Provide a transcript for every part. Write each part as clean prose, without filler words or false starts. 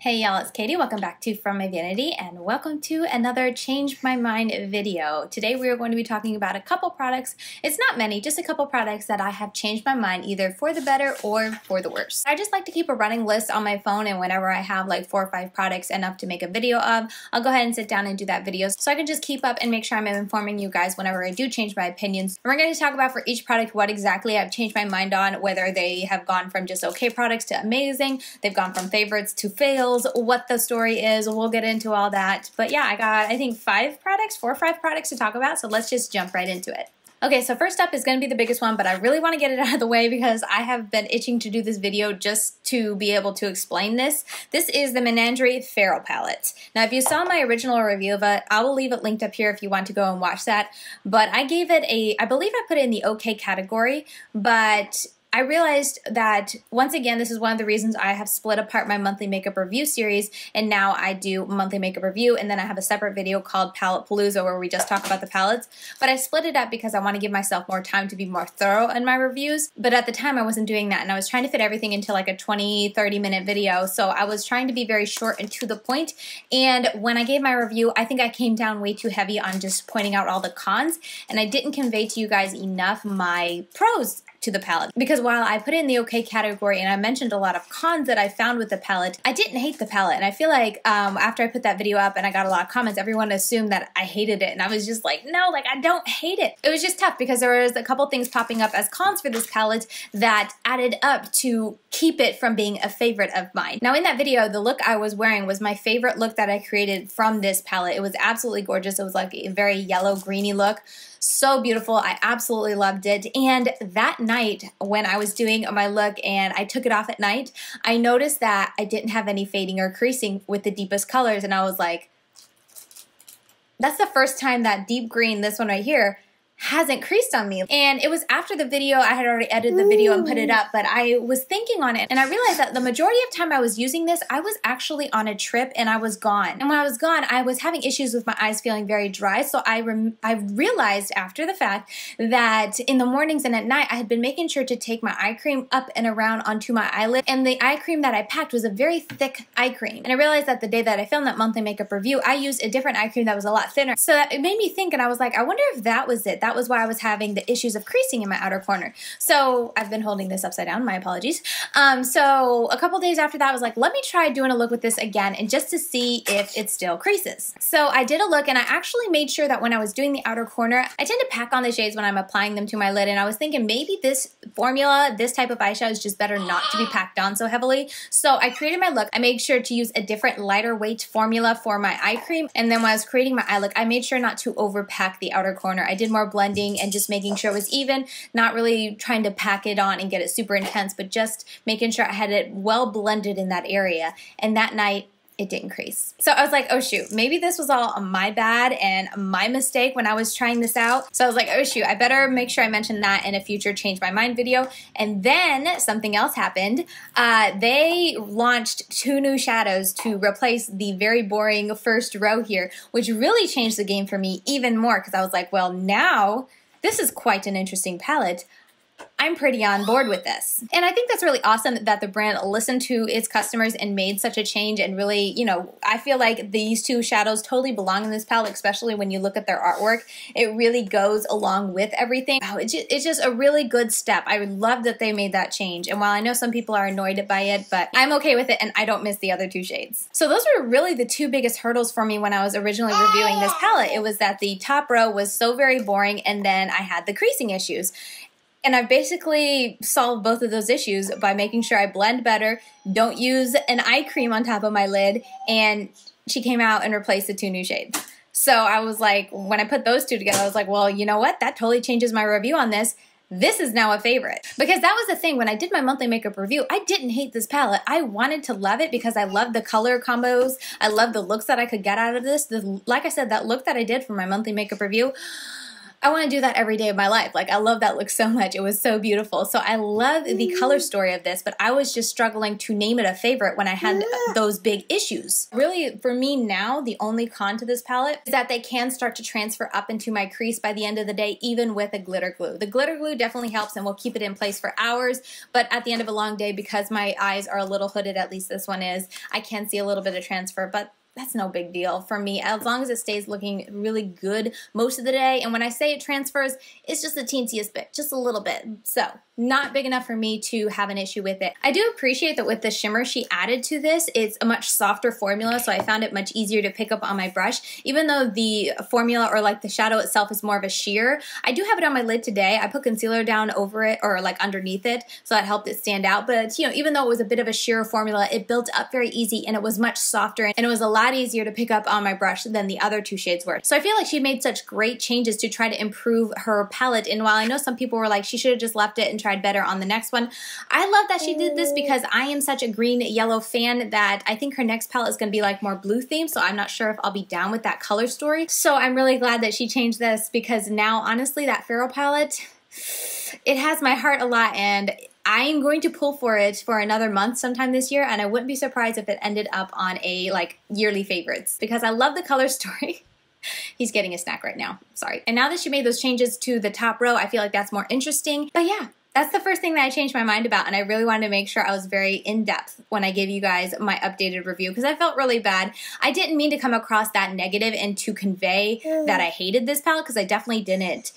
Hey y'all, it's Katie. Welcome back to From My Vanity and welcome to another Change My Mind video. Today we are going to be talking about a couple products. It's not many, just a couple products that I have changed my mind either for the better or for the worse. I just like to keep a running list on my phone, and whenever I have like 4 or 5 products enough to make a video of, I'll go ahead and sit down and do that video so I can just keep up and make sure I'm informing you guys whenever I do change my opinions. And we're going to talk about for each product what exactly I've changed my mind on, whether they have gone from just okay products to amazing, they've gone from favorites to fails, what the story is. We'll get into all that. But yeah, I got, I think 4 or 5 products to talk about, so let's just jump right into it. Okay, so first up is going to be the biggest one, but I really want to get it out of the way because I have been itching to do this video just to be able to explain this. This is the Menagerie Feral Palette. Now, if you saw my original review of it, I will leave it linked up here if you want to go and watch that. But I gave it I believe I put it in the okay category, but I realized that, once again, this is one of the reasons I have split apart my monthly makeup review series, and now I do monthly makeup review, and then I have a separate video called Palette Palooza where we just talk about the palettes. But I split it up because I want to give myself more time to be more thorough in my reviews. But at the time I wasn't doing that, and I was trying to fit everything into like a 20-30 minute video, so I was trying to be very short and to the point. And when I gave my review, I think I came down way too heavy on just pointing out all the cons, and I didn't convey to you guys enough my pros to the palette. Because while I put it in the okay category and I mentioned a lot of cons that I found with the palette, I didn't hate the palette. And I feel like after I put that video up and I got a lot of comments, everyone assumed that I hated it. And I was just like, no, like I don't hate it. It was just tough because there was a couple things popping up as cons for this palette that added up to keep it from being a favorite of mine. Now in that video, the look I was wearing was my favorite look that I created from this palette. It was absolutely gorgeous. It was like a very yellow greeny look. So beautiful. I absolutely loved it. And that night when I was doing my look and I took it off at night, I noticed that I didn't have any fading or creasing with the deepest colors, and I was like, that's the first time that deep green, this one right here, hasn't creased on me. And it was after the video, I had already edited the video and put it up, but I was thinking on it and I realized that the majority of time I was using this, I was actually on a trip and I was gone. And when I was gone, I was having issues with my eyes feeling very dry. So I realized after the fact that in the mornings and at night, I had been making sure to take my eye cream up and around onto my eyelid. And the eye cream that I packed was a very thick eye cream. And I realized that the day that I filmed that monthly makeup review, I used a different eye cream that was a lot thinner. So that it made me think, and I was like, I wonder if that was it. That was why I was having the issues of creasing in my outer corner. So I've been holding this upside down, my apologies. So a couple days after that, I was like, let me try doing a look with this again and just to see if it still creases. So I did a look and I actually made sure that when I was doing the outer corner, I tend to pack on the shades when I'm applying them to my lid, and I was thinking maybe this formula, this type of eyeshadow is just better not to be packed on so heavily. So I created my look. I made sure to use a different lighter weight formula for my eye cream, and then when I was creating my eye look, I made sure not to overpack the outer corner. I did more blending and just making sure it was even, not really trying to pack it on and get it super intense, but just making sure I had it well blended in that area. And that night, it didn't crease. So I was like, oh shoot, maybe this was all my bad and my mistake when I was trying this out. So I was like, oh shoot, I better make sure I mention that in a future Change My Mind video. And then something else happened. They launched 2 new shadows to replace the very boring first row here, which really changed the game for me even more because I was like, well, now this is quite an interesting palette. I'm pretty on board with this. And I think that's really awesome that the brand listened to its customers and made such a change, and really, you know, I feel like these 2 shadows totally belong in this palette, especially when you look at their artwork. It really goes along with everything. Oh, it's just a really good step. I love that they made that change. And while I know some people are annoyed by it, but I'm okay with it and I don't miss the other 2 shades. So those were really the 2 biggest hurdles for me when I was originally reviewing this palette. It was that the top row was so very boring, and then I had the creasing issues. And I've basically solved both of those issues by making sure I blend better, don't use an eye cream on top of my lid, and she came out and replaced the 2 new shades. So I was like, when I put those 2 together, I was like, well, you know what? That totally changes my review on this. This is now a favorite. Because that was the thing, when I did my monthly makeup review, I didn't hate this palette. I wanted to love it because I loved the color combos. I loved the looks that I could get out of this. Like I said, that look that I did for my monthly makeup review, I want to do that every day of my life. Like, I love that look so much. It was so beautiful. So I love the color story of this, but I was just struggling to name it a favorite when I had those big issues. Really, for me now, the only con to this palette is that they can start to transfer up into my crease by the end of the day, even with a glitter glue. The glitter glue definitely helps and will keep it in place for hours, but at the end of a long day, because my eyes are a little hooded, at least this one is, I can see a little bit of transfer, but that's no big deal for me, as long as it stays looking really good most of the day. And when I say it transfers, it's just the teensiest bit, just a little bit. So not big enough for me to have an issue with it. I do appreciate that with the shimmer she added to this, it's a much softer formula, so I found it much easier to pick up on my brush. Even though the formula or like the shadow itself is more of a sheer, I do have it on my lid today. I put concealer down over it or like underneath it, so that helped it stand out. But you know, even though it was a bit of a sheer formula, it built up very easy and it was much softer and it was a lot easier to pick up on my brush than the other two shades were. So I feel like she made such great changes to try to improve her palette, and while I know some people were like she should have just left it and tried better on the next one, I love that she did this because I am such a green yellow fan that I think her next palette is going to be like more blue themed, so I'm not sure if I'll be down with that color story. So I'm really glad that she changed this, because now honestly that Farrow palette, it has my heart a lot, and I'm going to pull for it for another month sometime this year, and I wouldn't be surprised if it ended up on a like yearly favorites, because I love the color story. He's getting a snack right now, sorry. And now that she made those changes to the top row, I feel like that's more interesting. But yeah, that's the first thing that I changed my mind about, and I really wanted to make sure I was very in-depth when I gave you guys my updated review, because I felt really bad. I didn't mean to come across that negative and to convey that I hated this palette, because I definitely didn't.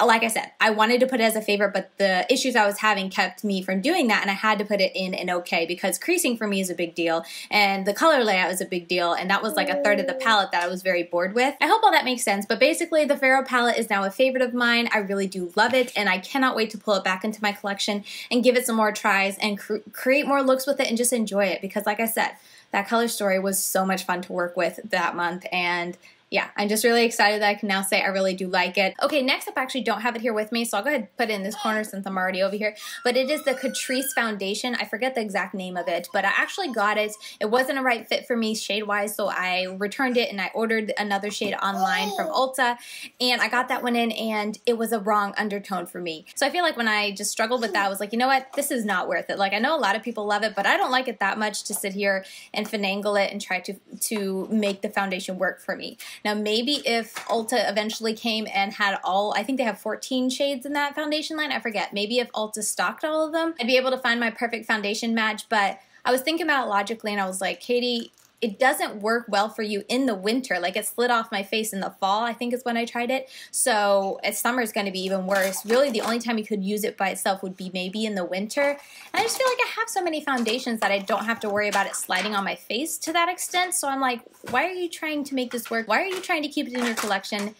Like I said, I wanted to put it as a favorite, but the issues I was having kept me from doing that, and I had to put it in an okay, because creasing for me is a big deal, and the color layout is a big deal, and that was like a third of the palette that I was very bored with. I hope all that makes sense, but basically the Farrow palette is now a favorite of mine. I really do love it, and I cannot wait to pull it back into my collection and give it some more tries and create more looks with it and just enjoy it, because like I said, that color story was so much fun to work with that month, and yeah, I'm just really excited that I can now say I really do like it. Okay, next up, I actually don't have it here with me, so I'll go ahead and put it in this corner since I'm already over here. But it is the Catrice foundation. I forget the exact name of it, but I actually got it. It wasn't a right fit for me shade-wise, so I returned it and I ordered another shade online from Ulta, and I got that one in, and it was a wrong undertone for me. So I feel like when I just struggled with that, I was like, you know what? This is not worth it. Like, I know a lot of people love it, but I don't like it that much to sit here and finagle it and try to make the foundation work for me. Now, maybe if Ulta eventually came and had all, I think they have 14 shades in that foundation line, I forget. Maybe if Ulta stocked all of them, I'd be able to find my perfect foundation match, but I was thinking about it logically, and I was like, Katie, it doesn't work well for you in the winter. Like, it slid off my face in the fall, I think is when I tried it. So summer is going to be even worse. Really, the only time you could use it by itself would be maybe in the winter. And I just feel like I have so many foundations that I don't have to worry about it sliding on my face to that extent. So I'm like, why are you trying to make this work? Why are you trying to keep it in your collection?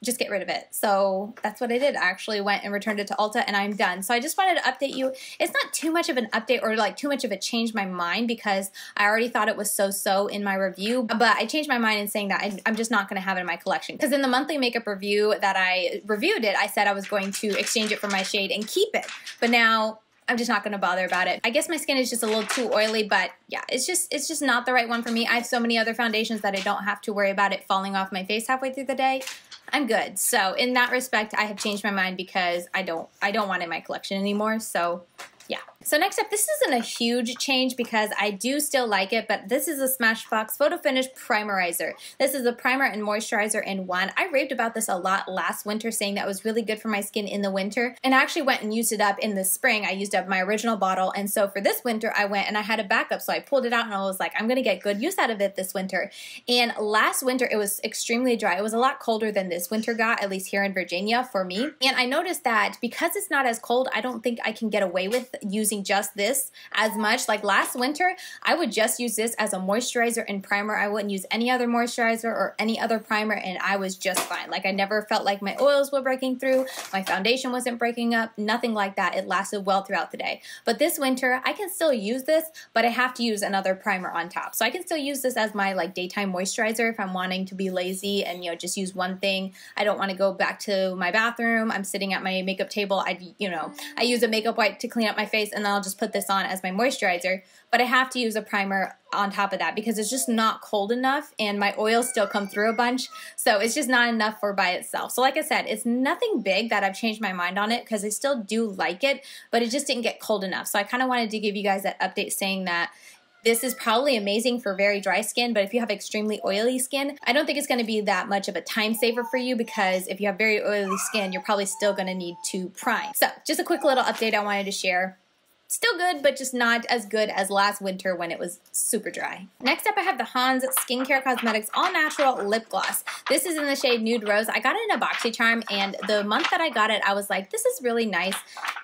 Just get rid of it. So that's what I did. I actually went and returned it to Ulta, and I'm done. So I just wanted to update you. It's not too much of an update or like too much of a change my mind, because I already thought it was so-so in my review, but I changed my mind in saying that I'm just not going to have it in my collection, because in the monthly makeup review that I reviewed it, I said I was going to exchange it for my shade and keep it, but now I'm just not going to bother about it. I guess my skin is just a little too oily, but yeah, it's just not the right one for me. I have so many other foundations that I don't have to worry about it falling off my face halfway through the day. I'm good. So in that respect, I have changed my mind, because I don't want it in my collection anymore. So yeah. So next up, this isn't a huge change because I do still like it, but this is a Smashbox Photo Finish Primerizer. This is a primer and moisturizer in one. I raved about this a lot last winter, saying that it was really good for my skin in the winter, and I actually went and used it up in the spring. I used up my original bottle, and so for this winter, I went and I had a backup, so I pulled it out and I was like, I'm going to get good use out of it this winter. And last winter, it was extremely dry. It was a lot colder than this winter got, at least here in Virginia for me. And I noticed that because it's not as cold, I don't think I can get away with using just this as much. Like last winter, I would just use this as a moisturizer and primer. I wouldn't use any other moisturizer or any other primer, and I was just fine. Like I never felt like my oils were breaking through, my foundation wasn't breaking up, nothing like that. It lasted well throughout the day. But this winter, I can still use this, but I have to use another primer on top. So I can still use this as my like daytime moisturizer if I'm wanting to be lazy and, you know, just use one thing. I don't want to go back to my bathroom. I'm sitting at my makeup table. I use a makeup wipe to clean up my face, and and then I'll just put this on as my moisturizer. But I have to use a primer on top of that because it's just not cold enough and my oils still come through a bunch. So it's just not enough for by itself. So like I said, it's nothing big that I've changed my mind on it because I still do like it, but it just didn't get cold enough. So I kind of wanted to give you guys that update saying that this is probably amazing for very dry skin, but if you have extremely oily skin, I don't think it's going to be that much of a time saver for you because if you have very oily skin, you're probably still going to need to prime. So just a quick little update I wanted to share. Still good, but just not as good as last winter when it was super dry. Next up, I have the Hans Skincare Cosmetics All Natural Lip Gloss. This is in the shade Nude Rose. I got it in a BoxyCharm, and the month that I got it, I was like, this is really nice.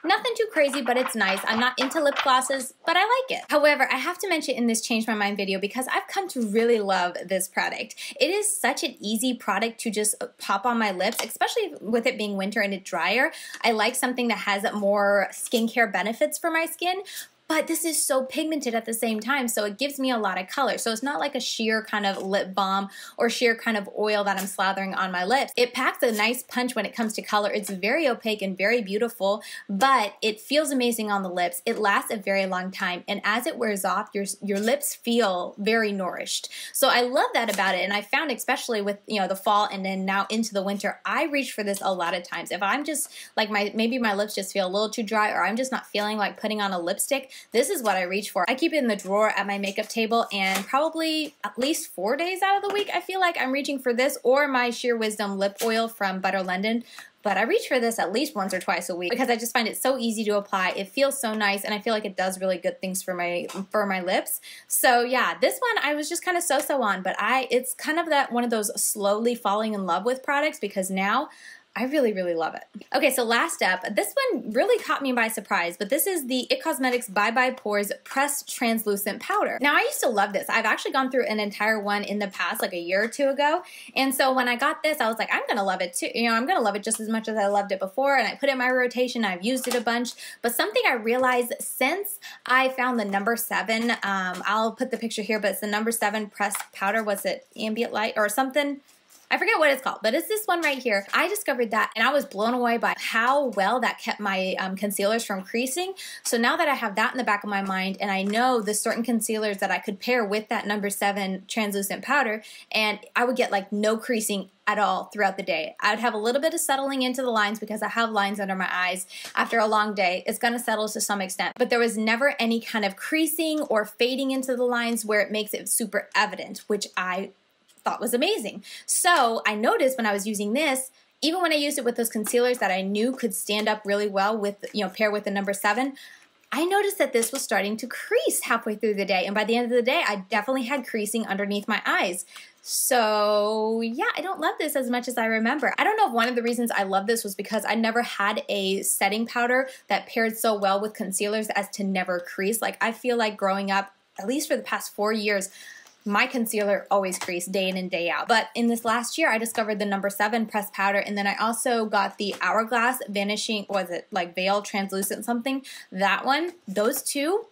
Nothing too crazy, but it's nice. I'm not into lip glosses, but I like it. However, I have to mention in this Change My Mind video because I've come to really love this product. It is such an easy product to just pop on my lips, especially with it being winter and it's drier. I like something that has more skincare benefits for my skin, but this is so pigmented at the same time, so it gives me a lot of color. So it's not like a sheer kind of lip balm or sheer kind of oil that I'm slathering on my lips. It packs a nice punch when it comes to color. It's very opaque and very beautiful, but it feels amazing on the lips. It lasts a very long time, and as it wears off, your lips feel very nourished. So I love that about it, and I found especially with the fall and then now into the winter, I reach for this a lot of times. If I'm just like maybe my lips just feel a little too dry or I'm just not feeling like putting on a lipstick, this is what I reach for. I keep it in the drawer at my makeup table, and probably at least 4 days out of the week, I feel like I'm reaching for this or my Sheer Wisdom lip oil from Butter London. But I reach for this at least once or twice a week because I just find it so easy to apply. It feels so nice, and I feel like it does really good things for my lips. So yeah, this one I was just kind of so-so on, but it's kind of one of those slowly falling in love with products because now I really, really love it. Okay, so last up, this one really caught me by surprise, but this is the IT Cosmetics Bye Bye Pores Pressed Translucent Powder. Now, I used to love this. I've actually gone through an entire one in the past, like a year or two ago, and so when I got this, I was like, I'm gonna love it too. I'm gonna love it just as much as I loved it before, and I put it in my rotation, I've used it a bunch, but something I realized since I found the number 7, I'll put the picture here, but it's the number 7 pressed powder. Was it Ambient Light or something? I forget what it's called, but it's this one right here. I discovered that and I was blown away by how well that kept my concealers from creasing. So now that I have that in the back of my mind and I know the certain concealers that I could pair with that number 7 translucent powder, and I would get like no creasing at all throughout the day. I would have a little bit of settling into the lines because I have lines under my eyes. After a long day, it's gonna settle to some extent, but there was never any kind of creasing or fading into the lines where it makes it super evident, which I thought was amazing. So I noticed when I was using this, even when I used it with those concealers that I knew could stand up really well with, pair with the number 7, I noticed that this was starting to crease halfway through the day. And by the end of the day, I definitely had creasing underneath my eyes. So yeah, I don't love this as much as I remember. I don't know if one of the reasons I love this was because I never had a setting powder that paired so well with concealers as to never crease. Like I feel like growing up, at least for the past 4 years, my concealer always creased day in and day out. But in this last year, I discovered the number 7 pressed powder, and then I also got the Hourglass Vanishing, was it like Veil Translucent something? That one, those two,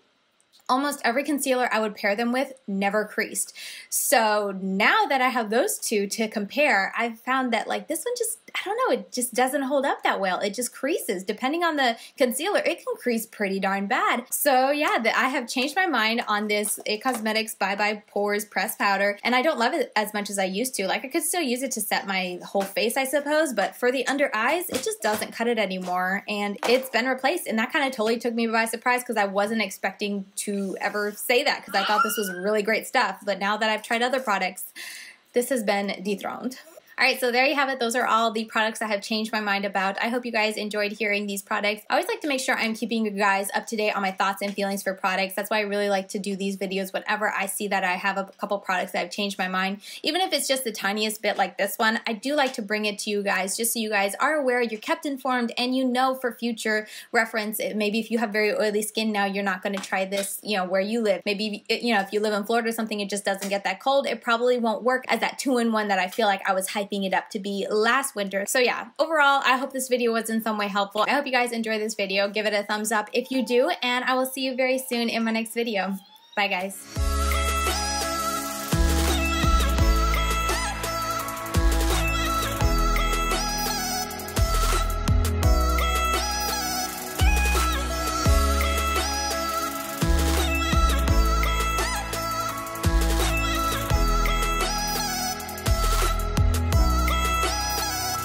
almost every concealer I would pair them with never creased. So now that I have those two to compare, I've found that like this one just, I don't know, it just doesn't hold up that well. It just creases. Depending on the concealer, it can crease pretty darn bad. So yeah, I have changed my mind on this IT Cosmetics Bye Bye Pores Pressed Powder, and I don't love it as much as I used to. Like I could still use it to set my whole face, I suppose, but for the under eyes, it just doesn't cut it anymore, and it's been replaced, and that kind of totally took me by surprise because I wasn't expecting to ever say that because I thought this was really great stuff, but now that I've tried other products, this has been dethroned. Alright, so there you have it. Those are all the products I have changed my mind about. I hope you guys enjoyed hearing these products. I always like to make sure I'm keeping you guys up to date on my thoughts and feelings for products. That's why I really like to do these videos whenever I see that I have a couple products that have changed my mind. Even if it's just the tiniest bit like this one, I do like to bring it to you guys just so you guys are aware, you're kept informed, and you know for future reference, maybe if you have very oily skin now, you're not going to try this, where you live. Maybe, if you live in Florida or something, it just doesn't get that cold. It probably won't work as that 2-in-1 that I feel like I was hyping it up to be last winter. So yeah, overall, I hope this video was in some way helpful. I hope you guys enjoyed this video. Give it a thumbs up if you do, and I will see you very soon in my next video. Bye guys.